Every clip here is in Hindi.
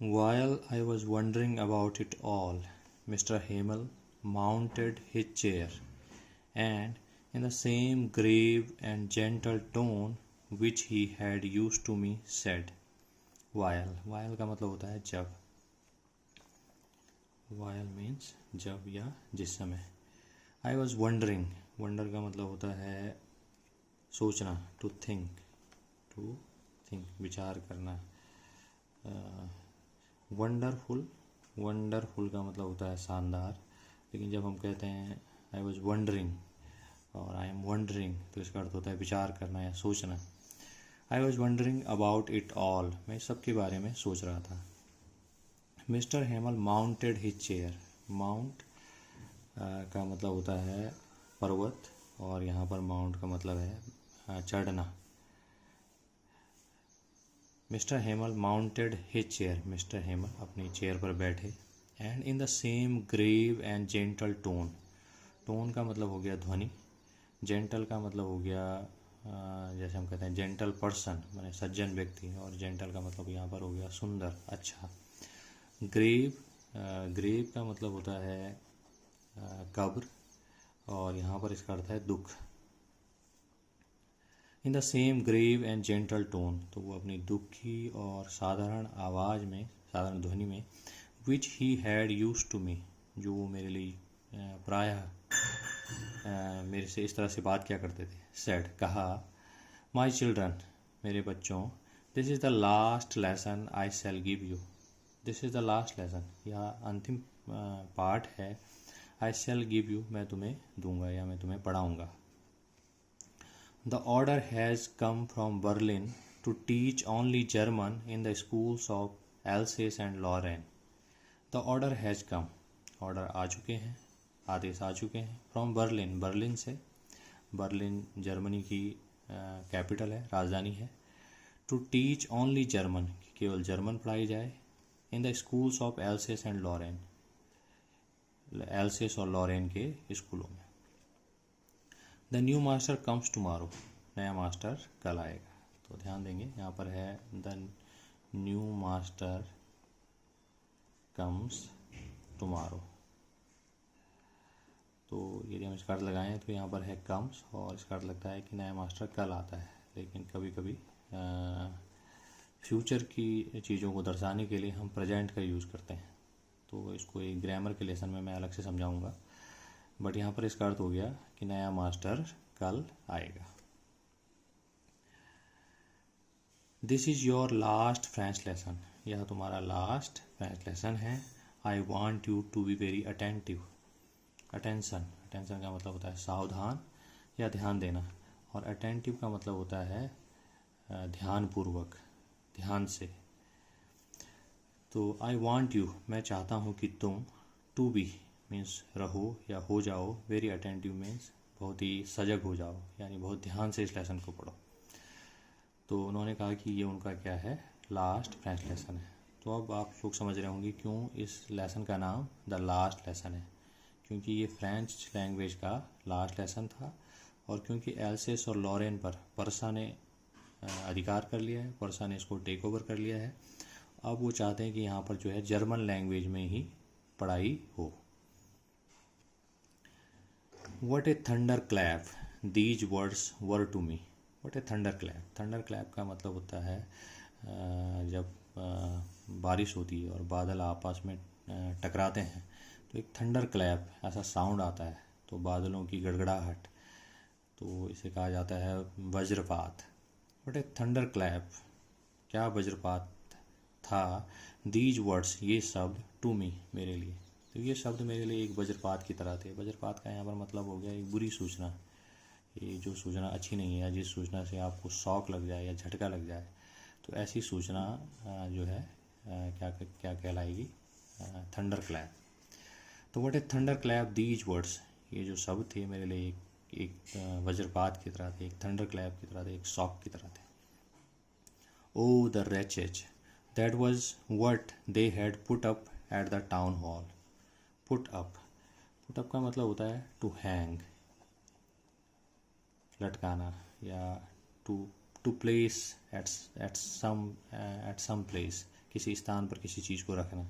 While I was wondering about it all, Mr. Hamel mounted his chair, and in the same grave and gentle tone which he had used to me, said, while का मतलब होता है जब. While means जब या जिस समय. I was wondering, wonder का मतलब होता है सोचना, to think, विचार करना. वंडरफुल का मतलब होता है शानदार. लेकिन जब हम कहते हैं आई वॉज वंडरिंग और आई एम वंडरिंग, तो इसका अर्थ होता है विचार करना या सोचना. I was wondering about it all, मैं सब के बारे में सोच रहा था. Mister Hamel mounted his chair. Mount का मतलब होता है पर्वत, और यहाँ पर माउंट का मतलब है चढ़ना. Mister Hamel mounted his chair, mister Hamel अपनी चेयर पर बैठे. And in the same grave and gentle tone. Tone का मतलब हो गया ध्वनि. जेंटल का मतलब हो गया जैसे हम कहते हैं जेंटल पर्सन, माने सज्जन व्यक्ति, और जेंटल का मतलब यहाँ पर हो गया सुंदर, अच्छा. ग्रेव का मतलब होता है कब्र, और यहाँ पर इसका अर्थ है दुख. In the same grave and gentle tone, तो वो अपनी दुखी और साधारण आवाज़ में, साधारण ध्वनि में, which he had use to me, जो वो मेरे लिए प्रायः मेरे से इस तरह से बात किया करते थे. सेड, कहा, माई चिल्ड्रन, मेरे बच्चों, this is the last lesson I shell give you. This is the last lesson, यह अंतिम पाठ है. आई शैल गिव यू, मैं तुम्हें दूंगा या मैं तुम्हें पढ़ाऊँगा. The order has come from Berlin to teach only German in the schools of Alsace and Lorraine. The order has come. Order आ चुके हैं, आदेश आ चुके हैं. From Berlin, बर्लिन से. बर्लिन जर्मनी की कैपिटल है, राजधानी है. To teach only German, केवल जर्मन पढ़ाई जाए. In the schools of Alsace and Lorraine, else's और लॉरेन के स्कूलों में. The new master comes tomorrow, नया मास्टर कल आएगा. तो ध्यान देंगे, यहाँ पर है the new master comes tomorrow. तो यदि हम इसका अर्थ लगाएं तो यहाँ पर है कम्स, और इसका अर्थ लगता है कि नया मास्टर कल आता है. लेकिन कभी कभी फ्यूचर की चीज़ों को दर्शाने के लिए हम प्रेजेंट का यूज़ करते हैं. तो इसको एक ग्रामर के लेसन में मैं अलग से समझाऊंगा. बट यहाँ पर इसका अर्थ हो गया कि नया मास्टर कल आएगा. This is your last French lesson, यह तुम्हारा लास्ट फ्रेंच लेसन है. I want you to be very attentive. Attention का मतलब होता है सावधान या ध्यान देना, और अटेंटिव का मतलब होता है ध्यानपूर्वक, ध्यान से. तो आई वॉन्ट यू, मैं चाहता हूँ कि तुम, टू बी मीन्स रहो या हो जाओ, वेरी अटेंटिव मीन्स बहुत ही सजग हो जाओ, यानी बहुत ध्यान से इस लेसन को पढ़ो. तो उन्होंने कहा कि ये उनका क्या है, लास्ट फ्रेंच लेसन है. तो अब आप लोग समझ रहे होंगे क्यों इस लेसन का नाम द लास्ट लेसन है, क्योंकि ये फ्रेंच लैंग्वेज का लास्ट लेसन था, और क्योंकि एल्सेस और लॉरेन पर पर्सा ने अधिकार कर लिया है, पर्सा ने इसको टेक ओवर कर लिया है. अब वो चाहते हैं कि यहाँ पर जो है जर्मन लैंग्वेज में ही पढ़ाई हो. What a thunderclap these words were to me. What a thunderclap. Thunderclap का मतलब होता है जब बारिश होती है और बादल आपस में टकराते हैं, तो एक थंडर क्लैप ऐसा साउंड आता है, तो बादलों की गड़गड़ाहट, तो इसे कहा जाता है वज्रपात. What a thunderclap, क्या वज्रपात था. These words, ये शब्द, to me, मेरे लिए. तो ये शब्द मेरे लिए एक वज्रपात की तरह थे. वज्रपात का यहाँ पर मतलब हो गया एक बुरी सूचना, ये जो सूचना अच्छी नहीं है, या जिस सूचना से आपको शॉक लग जाए या झटका लग जाए, तो ऐसी सूचना जो है क्या कहलाएगी, थंडर क्लैप. तो what A thunder clap these words, ये जो शब्द थे मेरे लिए एक वज्रपात की तरह थे, एक थंडर क्लैप की तरह थे, एक शॉक की तरह थे. ओ the wretches, that was what they had put up at the town hall. Put up का मतलब होता है टू हैंग, लटकाना, या to place at some place, किसी स्थान पर किसी चीज़ को रखना।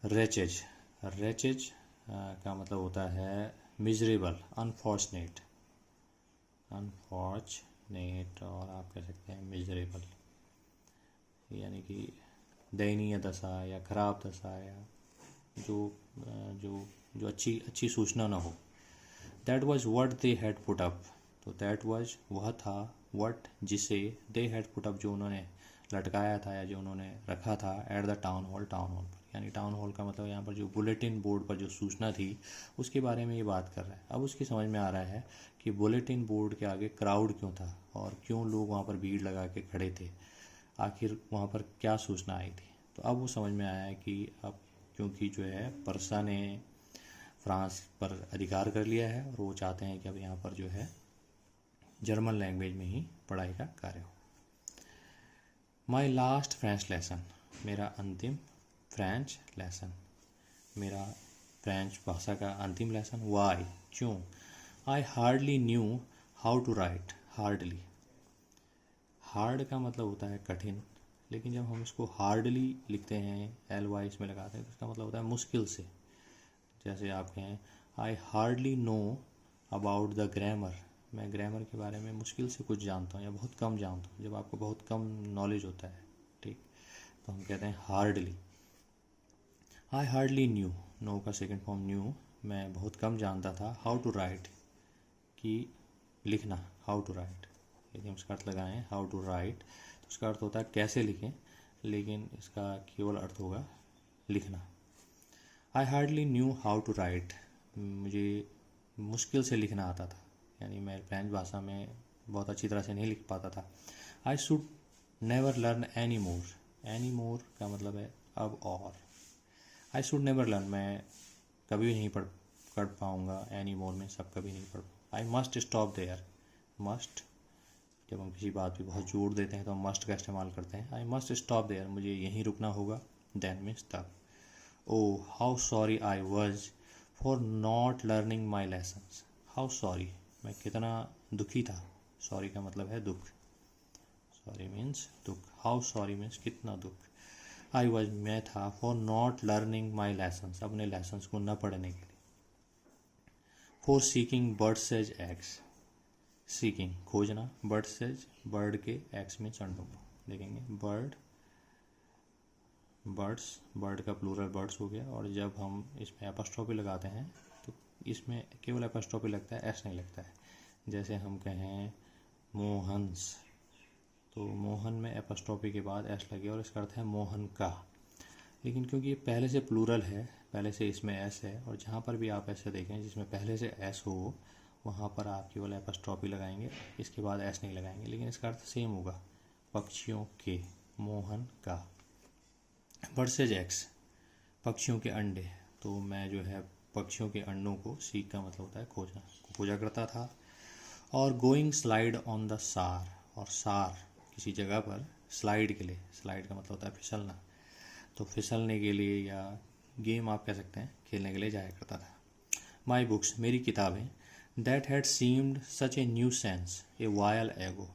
रेचेज, रेचेज का मतलब होता है मिजरेबल, अनफॉर्चुनेट, अनफॉर्चुनेट, और आप कह सकते हैं मिजरेबल, यानी कि दयनीय दशा या खराब दशा, या जो जो जो अच्छी सूचना ना हो। That was what they had put up, तो दैट वॉज वह था, वट जिसे, दे हैड पुट अप जो उन्होंने लटकाया था या जो उन्होंने रखा था, at the town hall, town hall पर, यानी टाउन हॉल का मतलब यहाँ पर जो बुलेटिन बोर्ड पर जो सूचना थी उसके बारे में ये बात कर रहा है। अब उसकी समझ में आ रहा है कि बुलेटिन बोर्ड के आगे क्राउड क्यों था और क्यों लोग वहाँ पर भीड़ लगा के खड़े थे, आखिर वहाँ पर क्या सूचना आई थी। तो अब वो समझ में आया है कि अब क्योंकि जो है पर्सा ने फ्रांस पर अधिकार कर लिया है और वो चाहते हैं कि अब यहाँ पर जो है जर्मन लैंग्वेज में ही पढ़ाई का कार्य हो। माई लास्ट फ्रेंच लेसन, मेरा अंतिम फ्रेंच लेसन, मेरा फ्रेंच भाषा का अंतिम लेसन। वाई, क्यों। I hardly knew how to write, hardly, hard का मतलब होता है कठिन, लेकिन जब हम इसको हार्डली लिखते हैं, एल वाई इसमें लगाते हैं, तो इसका मतलब होता है मुश्किल से। जैसे आप कहें I hardly know about the grammar, मैं ग्रामर के बारे में मुश्किल से कुछ जानता हूँ या बहुत कम जानता हूँ, जब आपको बहुत कम नॉलेज होता है, ठीक, तो हम कहते हैं hardly. I hardly knew, no का सेकेंड फॉर्म न्यू, मैं बहुत कम जानता था। हाउ टू राइट, कि लिखना, हाउ टू राइट, यदि हम इसका अर्थ लगाएं हाउ टू राइट तो उसका अर्थ होता है कैसे लिखें, लेकिन इसका केवल अर्थ होगा लिखना। I hardly knew how to write, मुझे मुश्किल से लिखना आता था, यानी मैं फ्रेंच भाषा में बहुत अच्छी तरह से नहीं लिख पाता था। I should never learn any more, any more का मतलब है अब और। आई शुड नेवर लर्न, मैं कभी नहीं पढ़ पाऊँगा, एनी मोर में सब कभी नहीं पढ़। I must stop there, must जब हम किसी बात पे बहुत जोर देते हैं तो हम मस्ट का इस्तेमाल करते हैं। आई मस्ट स्टॉप देयर, मुझे यहीं रुकना होगा। देन मीन्स तब। Oh how sorry I was for not learning my lessons, how sorry, मैं कितना दुखी था, सॉरी का मतलब है दुख, सॉरी मीन्स दुख, हाउ सॉरी मीन्स कितना दुख। आई वॉज, मैं था, for not learning my lessons, अपने लेसन्स को न पढ़ने के लिए। For seeking birds as eggs, seeking खोजना, बर्ड्स एज बर्ड के, एग्स मीन्स अंडों को, देखेंगे बर्ड, बर्ड्स, बर्ड का प्लूरल बर्ड्स हो गया, और जब हम इसमें एपस्ट्रॉफी लगाते हैं तो इसमें केवल एपस्ट्रॉफी लगता है, एस नहीं लगता है। जैसे हम कहें मोहन्स, तो मोहन में एपस्ट्रॉफी के बाद एस लगे और इसका अर्थ है मोहन का, लेकिन क्योंकि ये पहले से प्लूरल है, पहले से इसमें एस है, और जहाँ पर भी आप ऐसे देखें जिसमें पहले से एस हो वहाँ पर आप केवल एपस्ट्रॉफी लगाएंगे, इसके बाद एस नहीं लगाएंगे, लेकिन इसका अर्थ सेम होगा, पक्षियों के, मोहन का। बर्ड्स एग्स, पक्षियों के अंडे, तो मैं जो है पक्षियों के अंडों को, सीख का मतलब होता है खोजना, खोजा करता था। और गोइंग स्लाइड ऑन द सार, और सार किसी जगह पर स्लाइड के लिए, स्लाइड का मतलब होता है फिसलना, तो फिसलने के लिए या गेम आप कह सकते हैं, खेलने के लिए जाया करता था। माई बुक्स, मेरी किताबें, that had seemed such a new sense a while ago,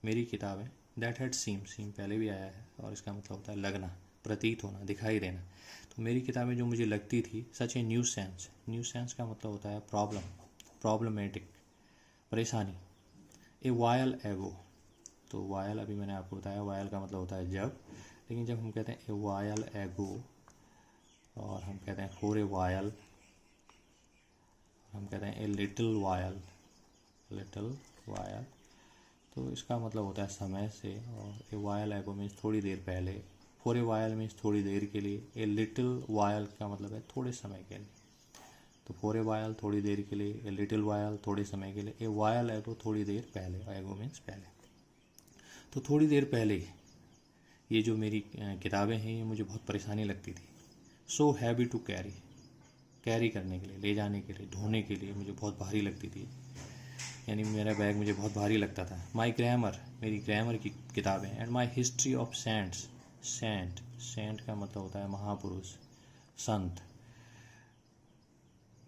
मेरी किताबें, दैट हैड सीम, सीम पहले भी आया है और इसका मतलब होता है लगना, प्रतीत होना, दिखाई देना, तो मेरी किताबें जो मुझे लगती थी, such a new sense, new sense का मतलब होता है प्रॉब्लम, प्रॉब्लमेटिक, परेशानी। ए वायल एगो, तो वायल अभी मैंने आपको बताया, वायल का मतलब होता है जब, लेकिन जब हम कहते हैं ए वायल एगो और हम कहते हैं फॉर ए वायल, हम कहते हैं a little while, little while, तो इसका मतलब होता है समय से, और ए वायल एगो मीन्स थोड़ी देर पहले, फॉर ए वायल मीन्स थोड़ी देर के लिए, ए लिटिल वायल का मतलब है थोड़े समय के लिए, तो फॉर ए वायल थोड़ी देर के लिए, ए लिटिल वायल थोड़े समय के लिए, ए वायल एगो थोड़ी देर पहले, एगो मीन्स पहले, तो थोड़ी देर पहले ये जो मेरी किताबें हैं ये मुझे बहुत परेशानी लगती थी। So heavy to carry, carry करने के लिए, ले जाने के लिए, ढोने के लिए मुझे बहुत भारी लगती थी, यानी मेरा बैग मुझे बहुत भारी लगता था। माई ग्रामर, मेरी ग्रामर की किताबें, and my history of saints, saint, saint का मतलब होता है महापुरुष, संत,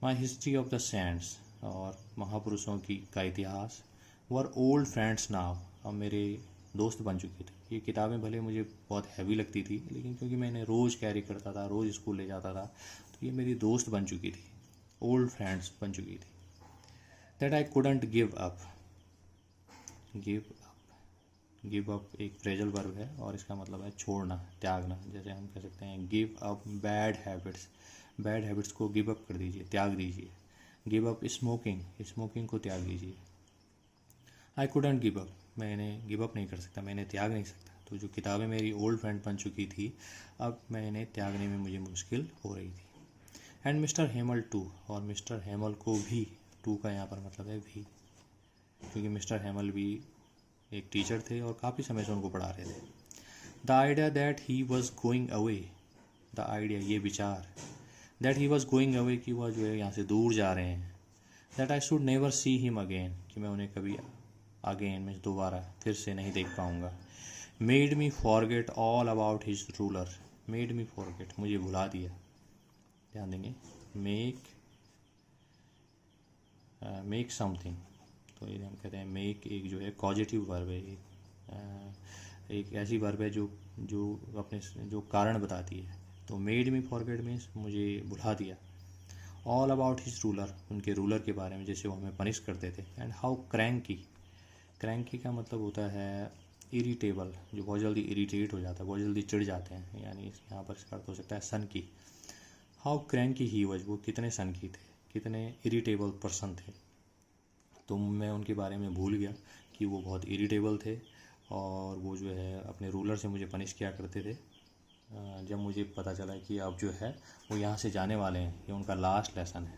my history of the saints, और महापुरुषों की का इतिहास, वर ओल्ड फ्रेंड्स नाउ, अब मेरे दोस्त बन चुके थे, ये किताबें भले मुझे बहुत हैवी लगती थी, लेकिन क्योंकि मैं इन्हें रोज़ कैरी करता था, रोज़ स्कूल ले जाता था, तो ये मेरी दोस्त बन चुकी थी, ओल्ड फ्रेंड्स बन चुकी थी। That I couldn't give up. Give up एक फ्रेजल वर्ब है और इसका मतलब है छोड़ना, त्यागना। जैसे हम कह सकते हैं give up bad habits, bad habits को गिव अप कर दीजिए, त्याग दीजिए। गिव अप स्मोकिंग, स्मोकिंग को त्याग दीजिए। आई कुडंट गिव अप, मैं इन्हें गिव अप नहीं कर सकता, मैं इन्हें त्याग नहीं सकता। तो जो किताबें मेरी ओल्ड फ्रेंड बन चुकी थी, अब मैं इन्हें त्यागने में मुझे मुश्किल हो रही थी। एंड मिस्टर हेमल टू, और मिस्टर हेमल को भी, टू का यहाँ पर मतलब है भी, क्योंकि मिस्टर हेमल भी एक टीचर थे और काफ़ी समय से उनको पढ़ा रहे थे। The idea that he was going away, the idea ये विचार, that he was going away कि वह जो है यहाँ से दूर जा रहे हैं। That I should never see him again, कि मैं उन्हें कभी अगेन में दोबारा फिर से नहीं देख पाऊँगा। Made me forget all about his ruler, made me forget मुझे भुला दिया, ध्यान देंगे। मेक समथिंग, तो ये हम कहते हैं मेक एक जो है कॉजेटिव वर्ब है, एक ऐसी वर्ब है जो अपने जो कारण बताती है। तो मेड मी फॉरगेट मीन्स मुझे भुला दिया। ऑल अबाउट हिज रूलर, उनके रूलर के बारे में, जैसे वो हमें पनिश करते थे। एंड हाउ क्रैंकी, क्रैंकी का मतलब होता है इरिटेबल, जो बहुत जल्दी इरिटेट हो जाता है, बहुत जल्दी चिढ़ जाते हैं, यानी यहाँ पर इसका अर्थ हो सकता है सन की। हाउ क्रैंकी ही वॉज, वो कितने सन की थे, कितने इरिटेबल पर्सन थे। तो मैं उनके बारे में भूल गया कि वो बहुत इरिटेबल थे और वो जो है अपने रूलर से मुझे पनिश किया करते थे। जब मुझे पता चला कि अब जो है वो यहाँ से जाने वाले हैं, ये उनका लास्ट लेसन है,